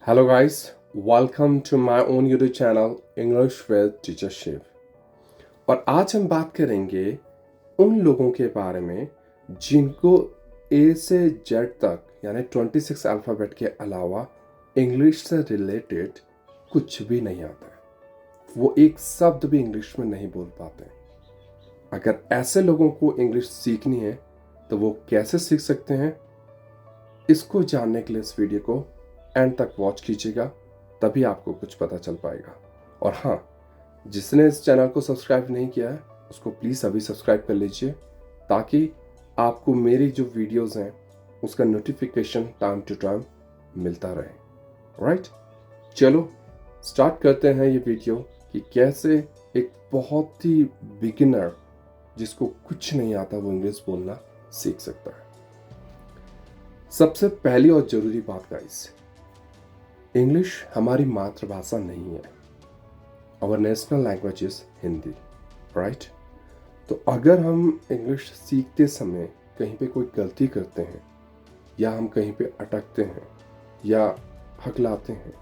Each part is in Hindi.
Hello guys, welcome to my own YouTube channel English with Teacher Shiv। और आज हम बात करेंगे उन लोगों के बारे में जिनको ए से जेड तक यानी 26 अल्फ़ाबेट के अलावा इंग्लिश से रिलेटेड कुछ भी नहीं आता है। वो एक शब्द भी इंग्लिश में नहीं बोल पाते। अगर ऐसे लोगों को इंग्लिश सीखनी है तो वो कैसे सीख सकते हैं, इसको जानने के लिए इस वीडियो को एंड तक वॉच कीजिएगा, तभी आपको कुछ पता चल पाएगा। और हाँ, जिसने इस चैनल को सब्सक्राइब नहीं किया है उसको प्लीज़ अभी सब्सक्राइब कर लीजिए, ताकि आपको मेरी जो वीडियोस हैं उसका नोटिफिकेशन टाइम टू टाइम मिलता रहे। राइट, चलो स्टार्ट करते हैं ये वीडियो कि कैसे एक बहुत ही बिगिनर जिसको कुछ नहीं आता वो इंग्लिश बोलना सीख सकता है। सबसे पहली और ज़रूरी बात गाइस, इंग्लिश हमारी मातृभाषा नहीं है। Our national language is Hindi, right. तो अगर हम इंग्लिश सीखते समय कहीं पे कोई गलती करते हैं या हम कहीं पे अटकते हैं या हकलाते हैं,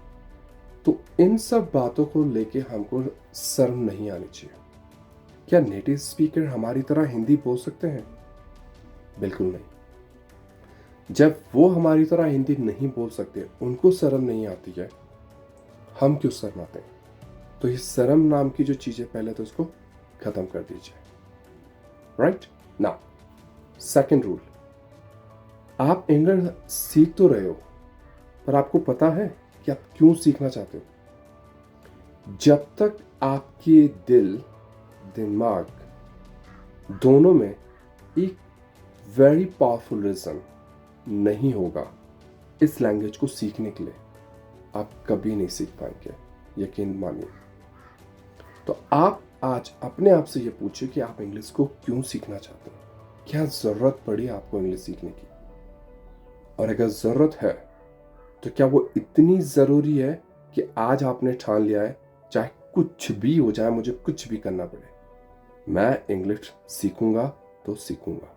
तो इन सब बातों को लेके हमको शर्म नहीं आनी चाहिए। क्या नेटिव स्पीकर हमारी तरह हिंदी बोल सकते हैं? बिल्कुल नहीं। जब वो हमारी तरह हिंदी नहीं बोल सकते, उनको शर्म नहीं आती है, हम क्यों शर्माते हैं? तो ये शर्म नाम की जो चीज़ें पहले तो इसको खत्म कर दीजिए। राइट नाउ, सेकंड रूल, आप इंग्लिश सीख तो रहे हो, पर आपको पता है कि आप क्यों सीखना चाहते हो? जब तक आपके दिल दिमाग दोनों में एक वेरी पावरफुल रीजन नहीं होगा इस लैंग्वेज को सीखने के लिए, आप कभी नहीं सीख पाएंगे, यकीन मानिए। तो आप आज अपने आप से ये पूछिए कि आप इंग्लिश को क्यों सीखना चाहते हैं, क्या ज़रूरत पड़ी आपको इंग्लिश सीखने की, और अगर ज़रूरत है तो क्या वो इतनी ज़रूरी है कि आज आपने ठान लिया है चाहे कुछ भी हो जाए, मुझे कुछ भी करना पड़े, मैं इंग्लिश सीखूंगा तो सीखूंगा,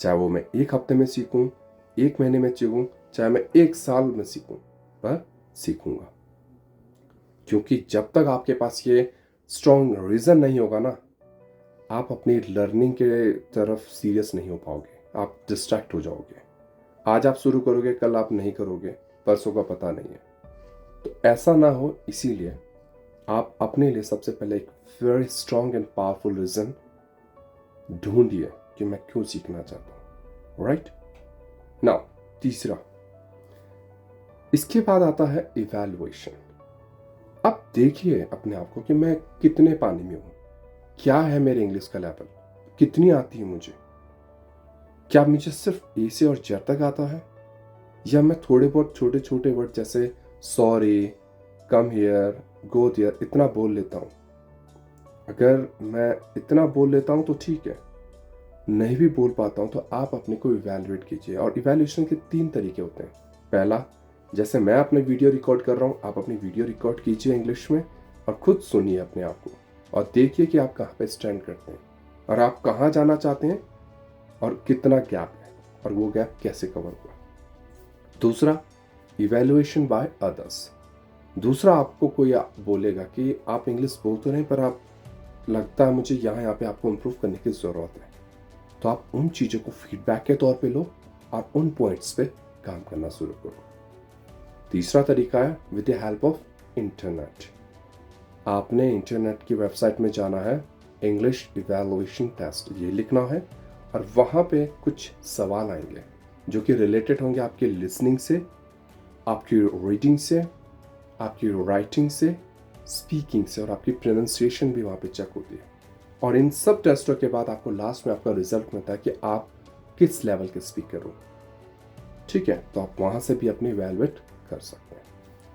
चाहे वो मैं एक हफ्ते में सीखूं, एक महीने में सीखूं, चाहे मैं एक साल में सीखूं, पर सीखूंगा। क्योंकि जब तक आपके पास ये स्ट्रॉन्ग रीज़न नहीं होगा ना, आप अपनी लर्निंग के तरफ सीरियस नहीं हो पाओगे, आप डिस्ट्रैक्ट हो जाओगे। आज आप शुरू करोगे, कल आप नहीं करोगे, परसों का पता नहीं है। तो ऐसा ना हो, इसीलिए आप अपने लिए सबसे पहले एक very strong and powerful reason ढूंढिए कि मैं क्यों सीखना चाहता हूँ। राइट नाउ, तीसरा, इसके बाद आता है इवैल्यूएशन। अब देखिए अपने आप को कि मैं कितने पानी में हूं, क्या है मेरे इंग्लिश का लेवल, कितनी आती है मुझे, क्या मुझे सिर्फ ए से और जेड तक आता है, या मैं थोड़े बहुत छोटे छोटे वर्ड जैसे sorry, come here, go there इतना बोल लेता हूं। अगर मैं इतना बोल लेता हूं तो ठीक है, नहीं भी बोल पाता हूं तो आप अपने को इवैल्यूएट कीजिए। और इवैल्यूएशन के 3 तरीके होते हैं। पहला, जैसे मैं अपने वीडियो रिकॉर्ड कर रहा हूं, आप अपनी वीडियो रिकॉर्ड कीजिए इंग्लिश में और खुद सुनिए अपने आप को और देखिए कि आप कहाँ पे स्टैंड करते हैं और आप कहाँ जाना चाहते हैं और कितना गैप है और वो गैप कैसे कवर हुआ। दूसरा, इवैल्यूएशन बाय अदर्स। दूसरा, आपको कोई बोलेगा कि आप इंग्लिश बोल तो नहीं, पर आप लगता है मुझे यहाँ पे आपको इम्प्रूव करने की ज़रूरत है, तो आप उन चीज़ों को फीडबैक के तौर पे लो और उन पॉइंट्स पे काम करना शुरू करो। तीसरा तरीका है with the help of internet. आपने इंटरनेट की वेबसाइट में जाना है, इंग्लिश इवैल्यूएशन टेस्ट ये लिखना है और वहाँ पे कुछ सवाल आएंगे जो कि रिलेटेड होंगे आपके लिसनिंग से, आपकी रीडिंग से, आपकी राइटिंग से, स्पीकिंग से, और आपकी प्रोनाउंसिएशन भी वहाँ पे चेक होती है। और इन सब टेस्टों के बाद आपको लास्ट में आपका रिजल्ट मिलता है कि आप किस लेवल के स्पीकर हो। ठीक है, तो आप वहाँ से भी अपनी इवैल्यूएट कर सकते हैं।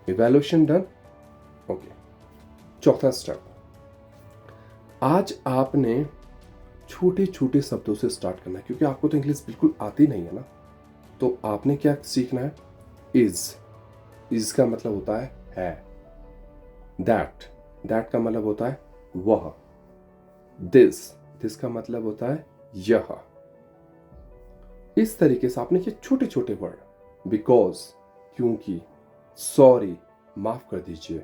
Evaluation done. ओके, चौथा स्टेप, आज आपने छोटे छोटे शब्दों से स्टार्ट करना है, क्योंकि आपको तो इंग्लिश बिल्कुल आती नहीं है ना। तो आपने क्या सीखना है? इज का मतलब होता है। दैट का मतलब होता है वह। दिस का मतलब होता है यह। इस तरीके से आपने ये छोटे छोटे वर्ड, बिकॉज क्योंकि, सॉरी माफ कर दीजिए,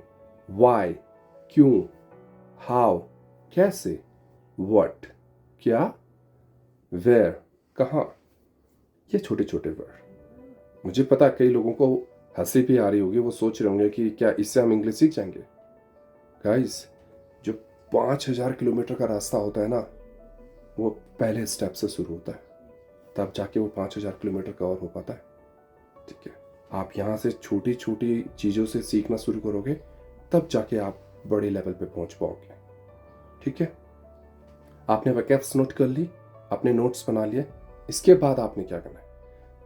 वाई क्यों, हाउ कैसे, व्हाट क्या, वेयर कहाँ। ये छोटे छोटे वर्ड, मुझे पता कई लोगों को हंसी भी आ रही होगी, वो सोच रहे होंगे कि क्या इससे हम इंग्लिश सीख जाएंगे। गाइस, जो 5,000 किलोमीटर का रास्ता होता है ना, वो पहले स्टेप से शुरू होता है, तब जाके वो 5,000 किलोमीटर कवर हो पाता है। ठीक है, आप यहाँ से छोटी छोटी चीज़ों से सीखना शुरू करोगे, तब जाके आप बड़े लेवल पे पहुंच पाओगे। ठीक है, आपने वैकेब्स नोट कर ली, आपने नोट्स बना लिए। इसके बाद आपने क्या करना है,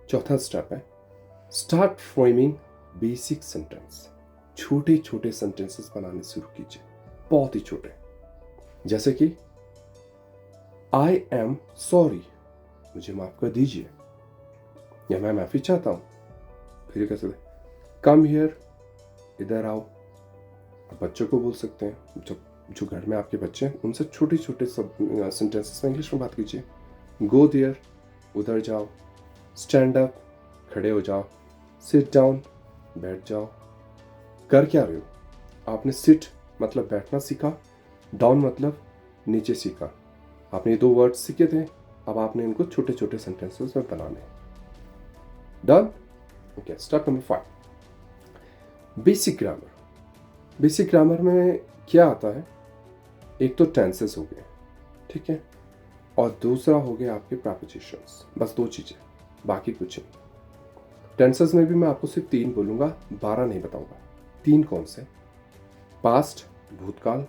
चौथा स्टेप है स्टार्ट फ्रेमिंग बेसिक सेंटेंस। छोटे छोटे सेंटेंसेस बनाने शुरू कीजिए, बहुत ही छोटे। जैसे कि आई एम सॉरी, मुझे माफ कर दीजिए, या मैं माफी चाहता हूं। फिर कैसे, कम हियर, इधर आओ। आप बच्चों को बोल सकते हैं, जो घर में आपके बच्चे हैं उनसे छोटे छोटे सब सेंटेंसेस में इंग्लिश में बात कीजिए। गो देयर, उधर जाओ। स्टैंड अप, खड़े हो जाओ। सिट डाउन, बैठ जाओ। कर क्या रहे हो, आपने सिट मतलब बैठना सीखा, डाउन मतलब नीचे सीखा। आपने ये 2 वर्ड सीखे थे, अब आपने इनको छोटे छोटे सेंटेंसेस में बनाने। Done. Okay, step number 5, basic grammar. Basic grammar में क्या आता है, एक तो टेंसेस हो गए, ठीक है, और दूसरा हो गया आपके प्रीपोजिशंस। बस 2 चीजें, बाकी कुछ नहीं। टेंसेस में भी मैं आपको सिर्फ 3 बोलूंगा, 12 नहीं बताऊंगा। 3 कौन से, पास्ट भूतकाल,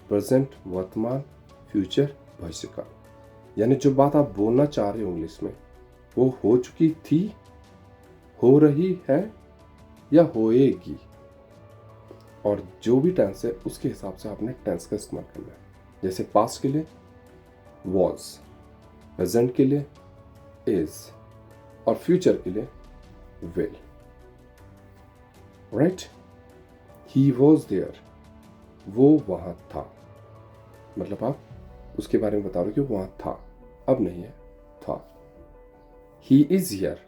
प्रेजेंट वर्तमान, फ्यूचर भविष्यकाल। यानी जो बात आप बोलना चाह रहे हो इंग्लिश में, वो हो चुकी थी, हो रही है या होएगी। और जो भी टेंस है उसके हिसाब से आपने टेंस का इस्तेमाल करना है। जैसे पास्ट के लिए वॉज, प्रेजेंट के लिए इज, और फ्यूचर के लिए will. Right, he was there, वो वहां था, मतलब आप उसके बारे में बता रहे हो कि वो वहां था, अब नहीं है, था। ही इज हियर,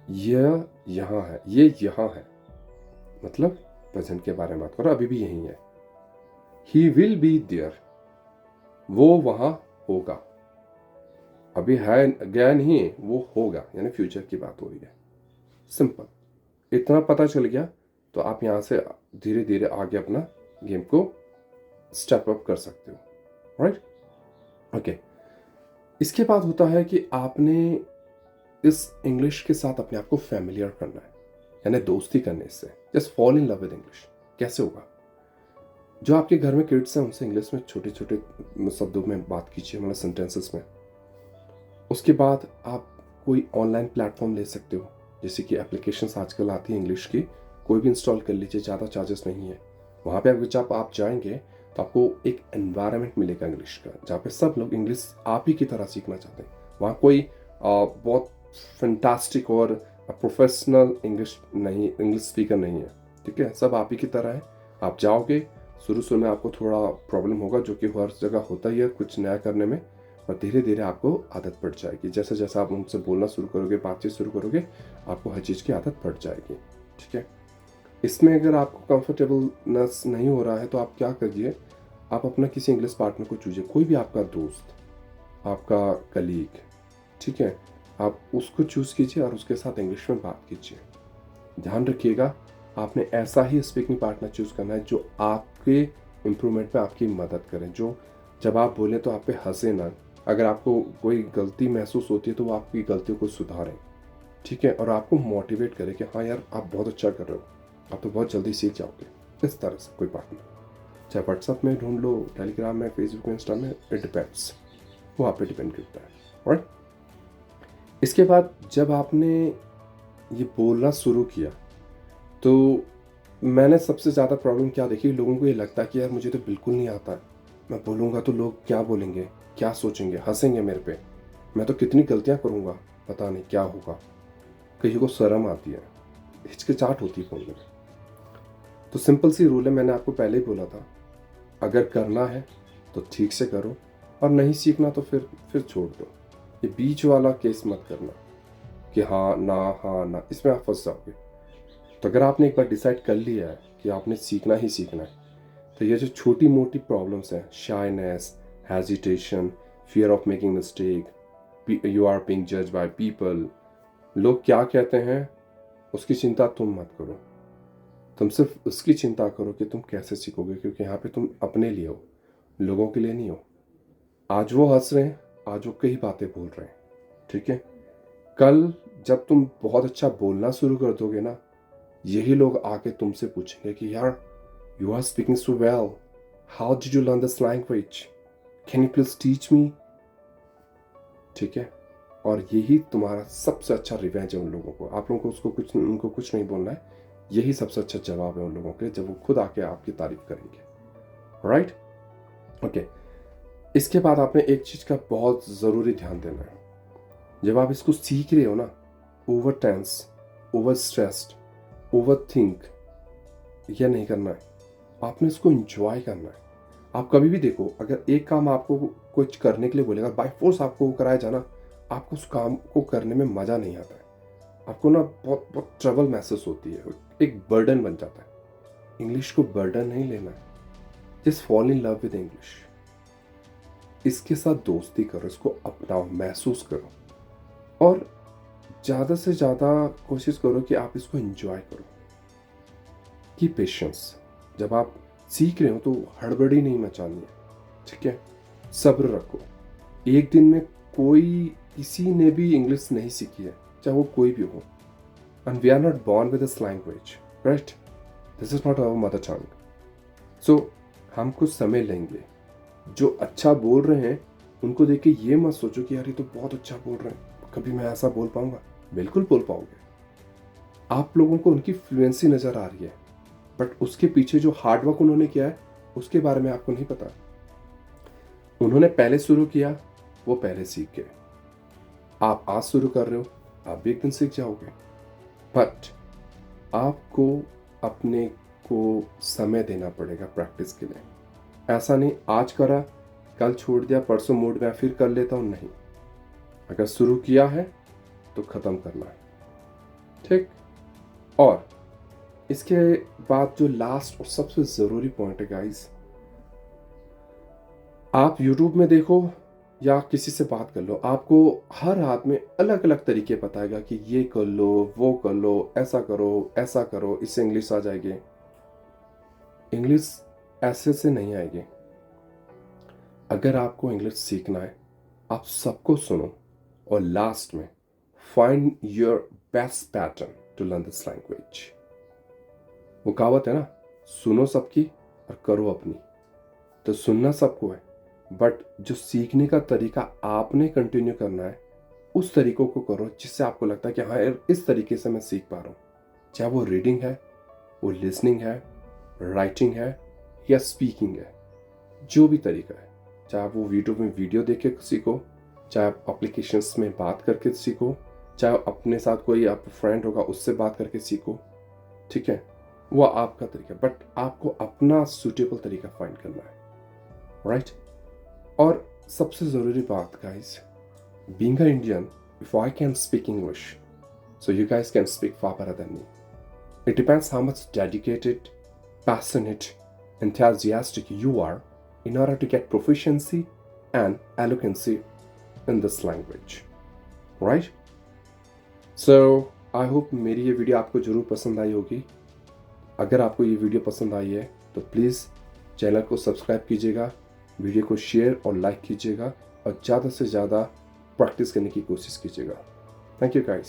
यह यहां है, ये यहां है, मतलब प्रेजेंट के बारे में बात करो, अभी भी यही है। ही विल बी देयर, वो वहां होगा, अभी है गया नहीं, वो होगा, यानी फ्यूचर की बात हो रही है। सिंपल, इतना पता चल गया तो आप यहां से धीरे धीरे आगे अपना गेम को स्टेप अप कर सकते हो। Right, okay. इसके बाद होता है कि आपने इस इंग्लिश के साथ अपने आप को फैमिलियर करना है, यानी दोस्ती करने इससे। Just fall in love with English. कैसे होगा, जो आपके घर में किड्स हैं उनसे इंग्लिश में छोटे छोटे शब्दों में बात कीजिए, मतलब सेंटेंसेस में। उसके बाद आप कोई ऑनलाइन प्लेटफॉर्म ले सकते हो, जैसे कि एप्लीकेशंस आजकल आती है इंग्लिश की, कोई भी इंस्टॉल कर लीजिए, ज़्यादा चार्जेस नहीं है। वहाँ पे जब आप जाएंगे तो आपको एक एनवायरनमेंट मिलेगा इंग्लिश का, जहाँ पे सब लोग इंग्लिश आप ही की तरह सीखना चाहते हैं। वहाँ कोई बहुत फैंटास्टिक और प्रोफेशनल इंग्लिश स्पीकर नहीं है, ठीक है, सब आप ही की तरह है। आप जाओगे, शुरू में आपको थोड़ा प्रॉब्लम होगा, जो कि हर जगह होता ही है कुछ नया करने में, और धीरे धीरे आपको आदत पड़ जाएगी। जैसे जैसे आप उनसे बोलना शुरू करोगे, बातचीत शुरू करोगे, आपको हर चीज़ की आदत पड़ जाएगी। ठीक है, इसमें अगर आपको कंफर्टेबलनेस नहीं हो रहा है तो आप क्या करिए, आप अपना किसी इंग्लिश पार्टनर को चूजिए, कोई भी आपका दोस्त, आपका कलीग, ठीक है, आप उसको चूज़ कीजिए और उसके साथ इंग्लिश में बात कीजिए। ध्यान रखिएगा, आपने ऐसा ही स्पीकिंग पार्टनर चूज़ करना है जो आपके इम्प्रूवमेंट में आपकी मदद करें, जो जब आप बोलें तो आप पे हंसे ना। अगर आपको कोई गलती महसूस होती है तो वो आपकी गलतियों को सुधारें, ठीक है, और आपको मोटिवेट करें कि हाँ यार आप बहुत अच्छा कर रहे हो, आप तो बहुत जल्दी सीख जाओगे। इस तरह से कोई पार्टनर, चाहे व्हाट्सएप में ढूंढ लो, टेलीग्राम में, फेसबुक में, इंस्टा में, इट डिपेंड्स, वो आप पे डिपेंड करता है। राइट, इसके बाद जब आपने ये बोलना शुरू किया तो मैंने सबसे ज़्यादा प्रॉब्लम क्या देखी, लोगों को ये लगता है कि यार मुझे तो बिल्कुल नहीं आता है, मैं बोलूँगा तो लोग क्या बोलेंगे, क्या सोचेंगे, हंसेंगे मेरे पे, मैं तो कितनी गलतियाँ करूँगा, पता नहीं क्या होगा। कहीं को शर्म आती है, हिचकिचाहट होती है बोलने में। तो सिंपल सी रूल है, मैंने आपको पहले ही बोला था, अगर करना है तो ठीक से करो, और नहीं सीखना तो फिर छोड़ दो। ये बीच वाला केस मत करना कि हाँ ना, इसमें आप फंस जाओगे। तो अगर आपने एक बार डिसाइड कर लिया है कि आपने सीखना ही सीखना है, तो ये जो छोटी मोटी प्रॉब्लम्स हैं, shyness, hesitation, fear of making mistake, you are being जज बाय पीपल, लोग क्या कहते हैं, उसकी चिंता तुम मत करो। तुम सिर्फ उसकी चिंता करो कि तुम कैसे सीखोगे, क्योंकि यहाँ पे तुम अपने लिए हो, लोगों के लिए नहीं हो। आज वो हंस रहे हैं, आज वो कई बातें बोल रहे हैं, ठीक है। कल जब तुम बहुत अच्छा बोलना शुरू कर दोगे ना, यही लोग आके तुमसे पूछेंगे कि यार, you are speaking so well, how did you learn this language, can you please teach me, ठीक है। और यही तुम्हारा सबसे अच्छा रिवेंज है उन लोगों को। आप लोगों को उनको कुछ नहीं बोलना है, यही सबसे अच्छा जवाब है उन लोगों के लिए, जब वो खुद आके आपकी तारीफ करेंगे, राइट। ओके, इसके बाद आपने एक चीज का बहुत जरूरी ध्यान देना है। जब आप इसको सीख रहे हो ना, over tense, over stressed, over think यह नहीं करना है। आपने इसको एंजॉय करना है। आप कभी भी देखो, अगर एक काम आपको कुछ करने के लिए बोलेगा, बाय फोर्स आपको वो कराया जाना, आपको उस काम को करने में मजा नहीं आता है। आपको ना बहुत बहुत ट्रबल महसूस होती है, एक बर्डन बन जाता है। इंग्लिश को बर्डन नहीं लेना है, just fall in love with English. इसके साथ दोस्ती करो, इसको अपनाओ, महसूस करो, और ज़्यादा से ज़्यादा कोशिश करो कि आप इसको एंजॉय करो। की पेशेंस, जब आप सीख रहे हो तो हड़बड़ी नहीं मचानी है, ठीक है। सब्र रखो। एक दिन में किसी ने भी इंग्लिश नहीं सीखी है, चाहे वो कोई भी हो। And we are not born with this language, right. This is not our mother tongue. So हम कुछ समय लेंगे। जो अच्छा बोल रहे हैं उनको देख के ये मत सोचो कि यार ये तो बहुत अच्छा बोल रहे हैं, कभी मैं ऐसा बोल पाऊंगा। बिल्कुल बोल पाओगे। आप लोगों को उनकी फ्लुएंसी नजर आ रही है, बट उसके पीछे जो हार्डवर्क उन्होंने किया है उसके बारे में आपको नहीं पता। उन्होंने पहले शुरू किया, वो पहले सीख गए। आप आज शुरू कर रहे हो, आप भी एक दिन सीख जाओगे। बट आपको अपने को समय देना पड़ेगा प्रैक्टिस के लिए। ऐसा नहीं आज करा, कल छोड़ दिया, परसों मूड में फिर कर लेता हूं, नहीं। अगर शुरू किया है तो खत्म करना है, ठीक। और इसके बाद जो लास्ट और सबसे जरूरी पॉइंट है गाइस, आप YouTube में देखो या किसी से बात कर लो, आपको हर हाथ में अलग अलग तरीके बताएगा कि ये कर लो, वो कर लो, ऐसा करो, ऐसा करो, इससे इंग्लिश आ जाएगी। इंग्लिश ऐसे से नहीं आएगी। अगर आपको इंग्लिश सीखना है, आप सबको सुनो और लास्ट में find your best pattern to learn this language. वो कहावत है ना, सुनो सबकी और करो अपनी। तो सुनना सबको है, बट जो सीखने का तरीका आपने कंटिन्यू करना है, उस तरीकों को करो जिससे आपको लगता है कि हाँ यार, इस तरीके से मैं सीख पा रहा हूँ। चाहे वो रीडिंग है, वो लिसनिंग है, राइटिंग है या स्पीकिंग है, जो भी तरीका है। चाहे वो वीडियो में वीडियो देख के सीखो, चाहे आप एप्लीकेशंस में बात करके सीखो, चाहे अपने साथ कोई आप फ्रेंड होगा उससे बात करके सीखो, ठीक है। वो आपका तरीका, बट आपको अपना सूटेबल तरीका फाइंड करना है, राइट। और सबसे ज़रूरी बात guys, being a Indian, if I can speak English, so you guys can speak far better than me. It depends how much dedicated, passionate, enthusiastic you are in order to get proficiency and eloquency in this language, right? So I hope मेरी ये वीडियो आपको ज़रूर पसंद आई होगी। अगर आपको ये वीडियो पसंद आई है तो प्लीज़ चैनल को सब्सक्राइब कीजिएगा, वीडियो को शेयर और लाइक कीजिएगा, और ज़्यादा से ज़्यादा प्रैक्टिस करने की कोशिश कीजिएगा। Thank you guys.